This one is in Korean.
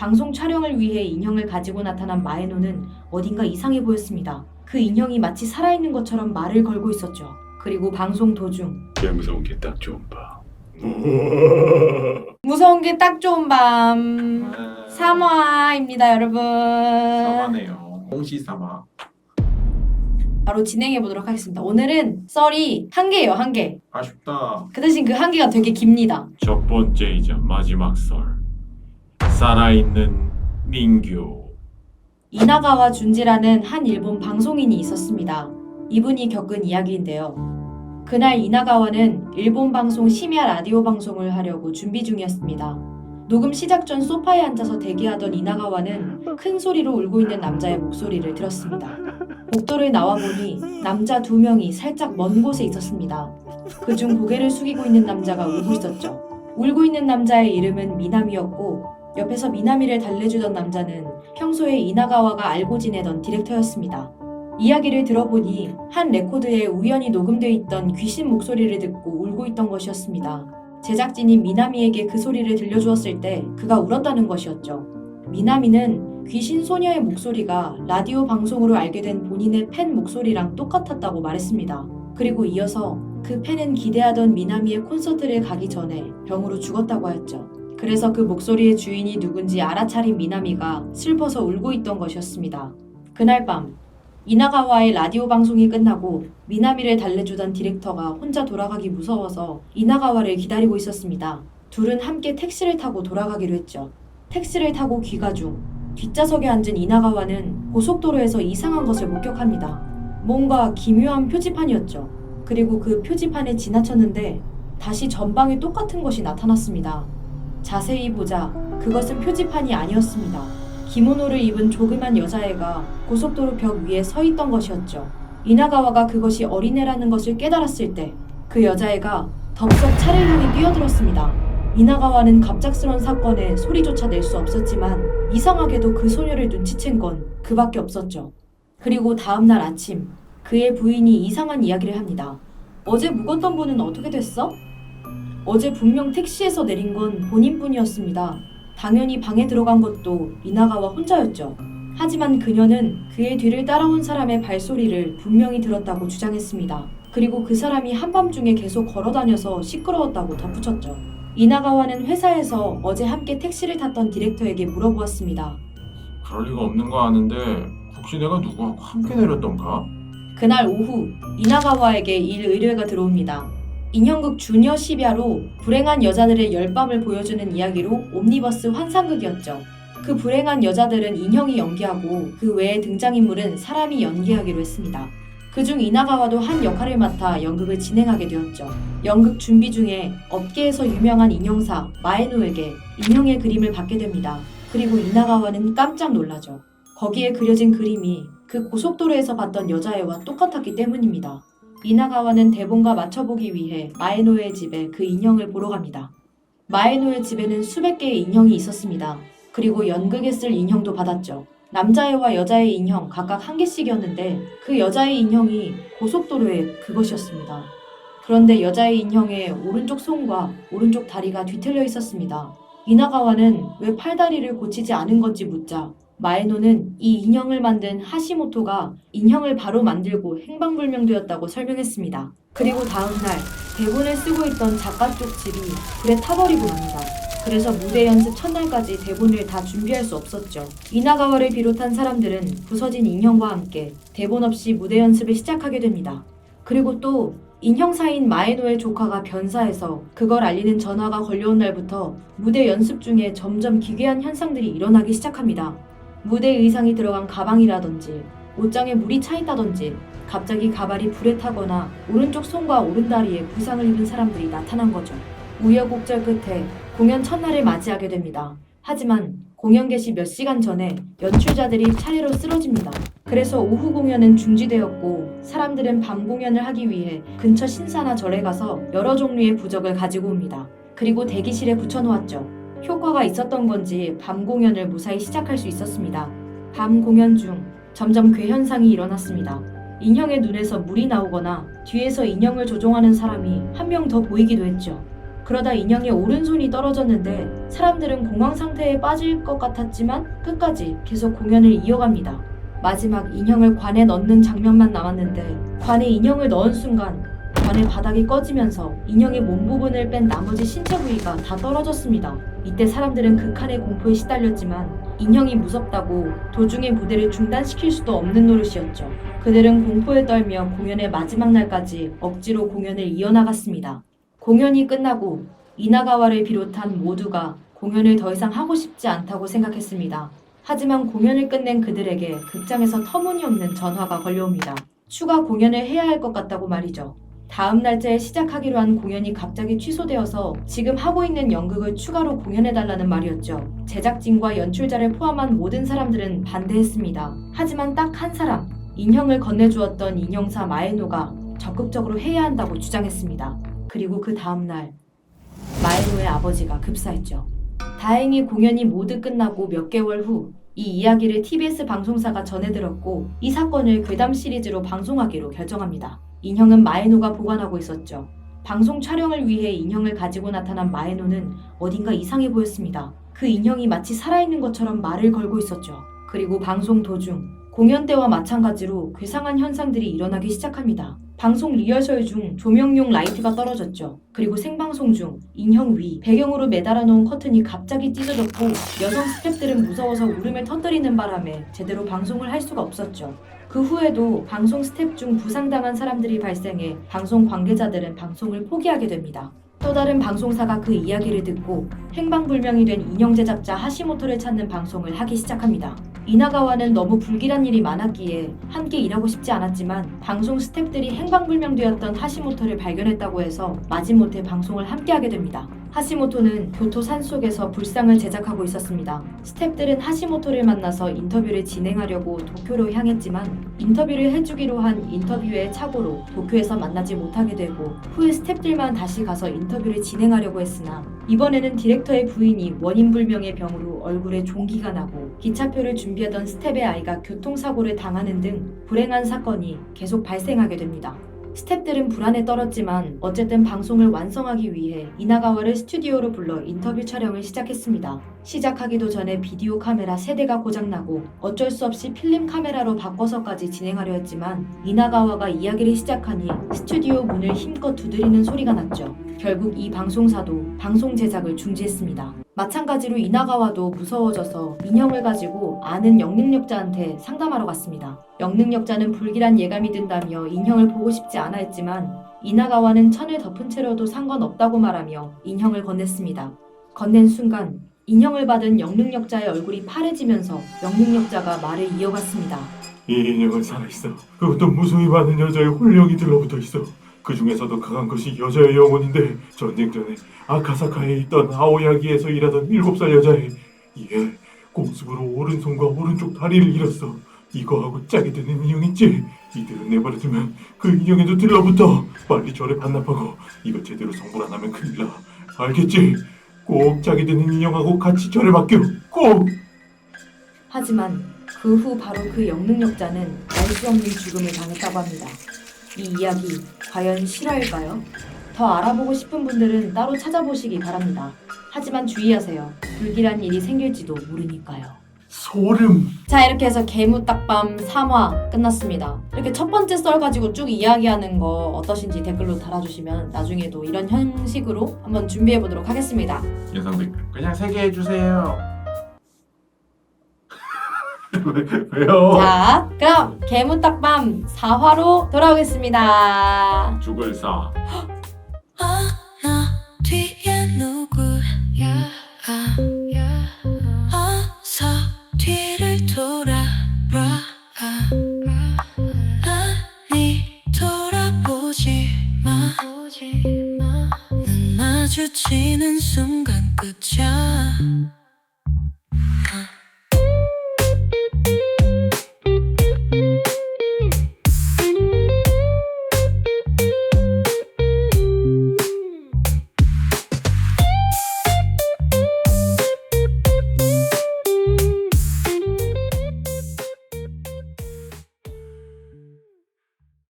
방송 촬영을 위해 인형을 가지고 나타난 마에노는 어딘가 이상해 보였습니다. 그 인형이 마치 살아있는 것처럼 말을 걸고 있었죠. 그리고 방송 도중 개 무서운 게 딱 좋은 봐. 무서운 게 딱 좋은 밤 3화입니다 여러분. 사마네요. 홍시사마. 바로 진행해 보도록 하겠습니다. 오늘은 썰이 한 개예요, 한 개. 아쉽다. 그 대신 그 한 개가 되게 깁니다. 첫 번째이자 마지막 썰. 살아있는 민규. 이나가와 준지라는 한 일본 방송인이 있었습니다. 이분이 겪은 이야기인데요. 그날 이나가와는 일본 방송 심야 라디오 방송을 하려고 준비 중이었습니다. 녹음 시작 전 소파에 앉아서 대기하던 이나가와는 큰 소리로 울고 있는 남자의 목소리를 들었습니다. 복도를 나와보니 남자 2명이 살짝 먼 곳에 있었습니다. 그중 고개를 숙이고 있는 남자가 울고 있었죠. 울고 있는 남자의 이름은 미나미였고 옆에서 미나미를 달래주던 남자는 평소에 이나가와가 알고 지내던 디렉터였습니다. 이야기를 들어보니 한 레코드에 우연히 녹음되어 있던 귀신 목소리를 듣고 울고 있던 것이었습니다. 제작진이 미나미에게 그 소리를 들려주었을 때 그가 울었다는 것이었죠. 미나미는 귀신 소녀의 목소리가 라디오 방송으로 알게 된 본인의 팬 목소리랑 똑같았다고 말했습니다. 그리고 이어서 그 팬은 기대하던 미나미의 콘서트를 가기 전에 병으로 죽었다고 하였죠. 그래서 그 목소리의 주인이 누군지 알아차린 미나미가 슬퍼서 울고 있던 것이었습니다. 그날 밤 이나가와의 라디오 방송이 끝나고 미나미를 달래주던 디렉터가 혼자 돌아가기 무서워서 이나가와를 기다리고 있었습니다. 둘은 함께 택시를 타고 돌아가기로 했죠. 택시를 타고 귀가 중 뒷좌석에 앉은 이나가와는 고속도로에서 이상한 것을 목격합니다. 뭔가 기묘한 표지판이었죠. 그리고 그 표지판에 지나쳤는데 다시 전방에 똑같은 것이 나타났습니다. 자세히 보자 그것은 표지판이 아니었습니다. 기모노를 입은 조그만 여자애가 고속도로 벽 위에 서 있던 것이었죠. 이나가와가 그것이 어린애라는 것을 깨달았을 때 그 여자애가 덥석 차를 향해 뛰어들었습니다. 이나가와는 갑작스런 사건에 소리조차 낼 수 없었지만 이상하게도 그 소녀를 눈치챈 건 그밖에 없었죠. 그리고 다음날 아침 그의 부인이 이상한 이야기를 합니다. 어제 묵었던 분은 어떻게 됐어? 어제 분명 택시에서 내린 건 본인뿐이었습니다. 당연히 방에 들어간 것도 이나가와 혼자였죠. 하지만 그녀는 그의 뒤를 따라온 사람의 발소리를 분명히 들었다고 주장했습니다. 그리고 그 사람이 한밤중에 계속 걸어다녀서 시끄러웠다고 덧붙였죠. 이나가와는 회사에서 어제 함께 택시를 탔던 디렉터에게 물어보았습니다. 그럴 리가 없는 거 아는데 혹시 내가 누구하고 함께 내렸던가? 그날 오후 이나가와에게 일 의뢰가 들어옵니다. 인형극 주니어 시비아로 불행한 여자들의 열밤을 보여주는 이야기로 옴니버스 환상극이었죠. 그 불행한 여자들은 인형이 연기하고 그 외의 등장인물은 사람이 연기하기로 했습니다. 그중 이나가와도 한 역할을 맡아 연극을 진행하게 되었죠. 연극 준비 중에 업계에서 유명한 인형사 마에노에게 인형의 그림을 받게 됩니다. 그리고 이나가와는 깜짝 놀라죠. 거기에 그려진 그림이 그 고속도로에서 봤던 여자애와 똑같았기 때문입니다. 이나가와는 대본과 맞춰보기 위해 마에노의 집에 그 인형을 보러 갑니다. 마에노의 집에는 수백 개의 인형이 있었습니다. 그리고 연극에 쓸 인형도 받았죠. 남자애와 여자의 인형 각각 한 개씩이었는데 그 여자의 인형이 고속도로에 그것이었습니다. 그런데 여자의 인형의 오른쪽 손과 오른쪽 다리가 뒤틀려 있었습니다. 이나가와는 왜 팔다리를 고치지 않은 건지 묻자 마에노는 이 인형을 만든 하시모토가 인형을 바로 만들고 행방불명되었다고 설명했습니다. 그리고 다음날 대본을 쓰고 있던 작가 쪽 집이 불에 타버리고 맙니다. 그래서 무대 연습 첫날까지 대본을 다 준비할 수 없었죠. 이나가와를 비롯한 사람들은 부서진 인형과 함께 대본 없이 무대 연습을 시작하게 됩니다. 그리고 또 인형사인 마에노의 조카가 변사해서 그걸 알리는 전화가 걸려온 날부터 무대 연습 중에 점점 기괴한 현상들이 일어나기 시작합니다. 무대 의상이 들어간 가방이라든지 옷장에 물이 차 있다든지 갑자기 가발이 불에 타거나 오른쪽 손과 오른다리에 부상을 입은 사람들이 나타난 거죠. 우여곡절 끝에 공연 첫날을 맞이하게 됩니다. 하지만 공연 개시 몇 시간 전에 연출자들이 차례로 쓰러집니다. 그래서 오후 공연은 중지되었고 사람들은 밤 공연을 하기 위해 근처 신사나 절에 가서 여러 종류의 부적을 가지고 옵니다. 그리고 대기실에 붙여놓았죠. 효과가 있었던 건지 밤 공연을 무사히 시작할 수 있었습니다. 밤 공연 중 점점 괴현상이 일어났습니다. 인형의 눈에서 물이 나오거나 뒤에서 인형을 조종하는 사람이 한 명 더 보이기도 했죠. 그러다 인형의 오른손이 떨어졌는데 사람들은 공황 상태에 빠질 것 같았지만 끝까지 계속 공연을 이어갑니다. 마지막 인형을 관에 넣는 장면만 남았는데 관에 인형을 넣은 순간 관의 바닥이 꺼지면서 인형의 몸 부분을 뺀 나머지 신체 부위가 다 떨어졌습니다. 이때 사람들은 극한의 공포에 시달렸지만 인형이 무섭다고 도중에 무대를 중단시킬 수도 없는 노릇이었죠. 그들은 공포에 떨며 공연의 마지막 날까지 억지로 공연을 이어나갔습니다. 공연이 끝나고 이나가와를 비롯한 모두가 공연을 더 이상 하고 싶지 않다고 생각했습니다. 하지만 공연을 끝낸 그들에게 극장에서 터무니없는 전화가 걸려옵니다. 추가 공연을 해야 할 것 같다고 말이죠. 다음 날짜에 시작하기로 한 공연이 갑자기 취소되어서 지금 하고 있는 연극을 추가로 공연해달라는 말이었죠. 제작진과 연출자를 포함한 모든 사람들은 반대했습니다. 하지만 딱 한 사람, 인형을 건네주었던 인형사 마에노가 적극적으로 해야 한다고 주장했습니다. 그리고 그 다음날 마에노의 아버지가 급사했죠. 다행히 공연이 모두 끝나고 몇 개월 후 이 이야기를 TBS 방송사가 전해들었고 이 사건을 괴담 시리즈로 방송하기로 결정합니다. 인형은 마에노가 보관하고 있었죠. 방송 촬영을 위해 인형을 가지고 나타난 마에노는 어딘가 이상해 보였습니다. 그 인형이 마치 살아있는 것처럼 말을 걸고 있었죠. 그리고 방송 도중 공연 때와 마찬가지로 괴상한 현상들이 일어나기 시작합니다. 방송 리허설 중 조명용 라이트가 떨어졌죠. 그리고 생방송 중 인형 위 배경으로 매달아 놓은 커튼이 갑자기 찢어졌고 여성 스태프들은 무서워서 울음을 터뜨리는 바람에 제대로 방송을 할 수가 없었죠. 그 후에도 방송 스태프 중 부상당한 사람들이 발생해 방송 관계자들은 방송을 포기하게 됩니다. 또 다른 방송사가 그 이야기를 듣고 행방불명이 된 인형 제작자 하시모토를 찾는 방송을 하기 시작합니다. 이나가와는 너무 불길한 일이 많았기에 함께 일하고 싶지 않았지만 방송 스태프들이 행방불명되었던 하시모토를 발견했다고 해서 마지못해 방송을 함께하게 됩니다. 하시모토는 교토 산속에서 불상을 제작하고 있었습니다. 스태프들은 하시모토를 만나서 인터뷰를 진행하려고 도쿄로 향했지만 인터뷰를 해주기로 한 인터뷰의 착오로 도쿄에서 만나지 못하게 되고 후에 스태프들만 다시 가서 인터뷰를 진행하려고 했으나 이번에는 디렉터의 부인이 원인불명의 병으로 얼굴에 종기가 나고 기차표를 준비하던 스태프의 아이가 교통사고를 당하는 등 불행한 사건이 계속 발생하게 됩니다. 스태프들은 불안에 떨었지만 어쨌든 방송을 완성하기 위해 이나가와를 스튜디오로 불러 인터뷰 촬영을 시작했습니다. 시작하기도 전에 비디오 카메라 3대가 고장나고 어쩔 수 없이 필름 카메라로 바꿔서까지 진행하려 했지만 이나가와가 이야기를 시작하니 스튜디오 문을 힘껏 두드리는 소리가 났죠. 결국 이 방송사도 방송 제작을 중지했습니다. 마찬가지로 이나가와도 무서워져서 인형을 가지고 아는 영능력자한테 상담하러 갔습니다. 영능력자는 불길한 예감이 든다며 인형을 보고 싶지 않아 했지만 이나가와는 천을 덮은 채로도 상관없다고 말하며 인형을 건넸습니다. 건넨 순간 인형을 받은 영능력자의 얼굴이 파래지면서 영능력자가 말을 이어갔습니다. 이 인형은 살아있어. 그것도 무수히 많은 여자의 혼력이 들러붙어 있어. 그 중에서도 강한 것이 여자의 영혼인데 전쟁 전에 아카사카에 있던 아오야기에서 일하던 7살 여자애. 이에 공습으로 오른손과 오른쪽 다리를 잃었어. 이거하고 짝이 되는 인형 있지? 이대로 내버려두면 그 인형에도 들러붙어. 빨리 저를 반납하고 이거 제대로 성불 안 하면 큰일 나. 알겠지? 꼭 짝이 되는 인형하고 같이 절에 맡겨. 꼭! 하지만 그 후 바로 그 영능력자는 알 수 없는 죽음을 당했다고 합니다. 이 이야기 과연 실화일까요? 더 알아보고 싶은 분들은 따로 찾아보시기 바랍니다. 하지만 주의하세요. 불길한 일이 생길지도 모르니까요. 소름! 자, 이렇게 해서 개무딱밤 3화 끝났습니다. 이렇게 첫 번째 썰 가지고 쭉 이야기하는 거 어떠신지 댓글로 달아주시면 나중에도 이런 형식으로 한번 준비해보도록 하겠습니다. 여성 댓글 그냥 3개 해주세요. 왜요? 자, 그럼 개무딱밤 4화로 뒤에 죽을 사. 나 뒤에 누구야 어서 뒤를 돌아봐 아니 돌아보지 마 눈 마주치는 순간 끝이야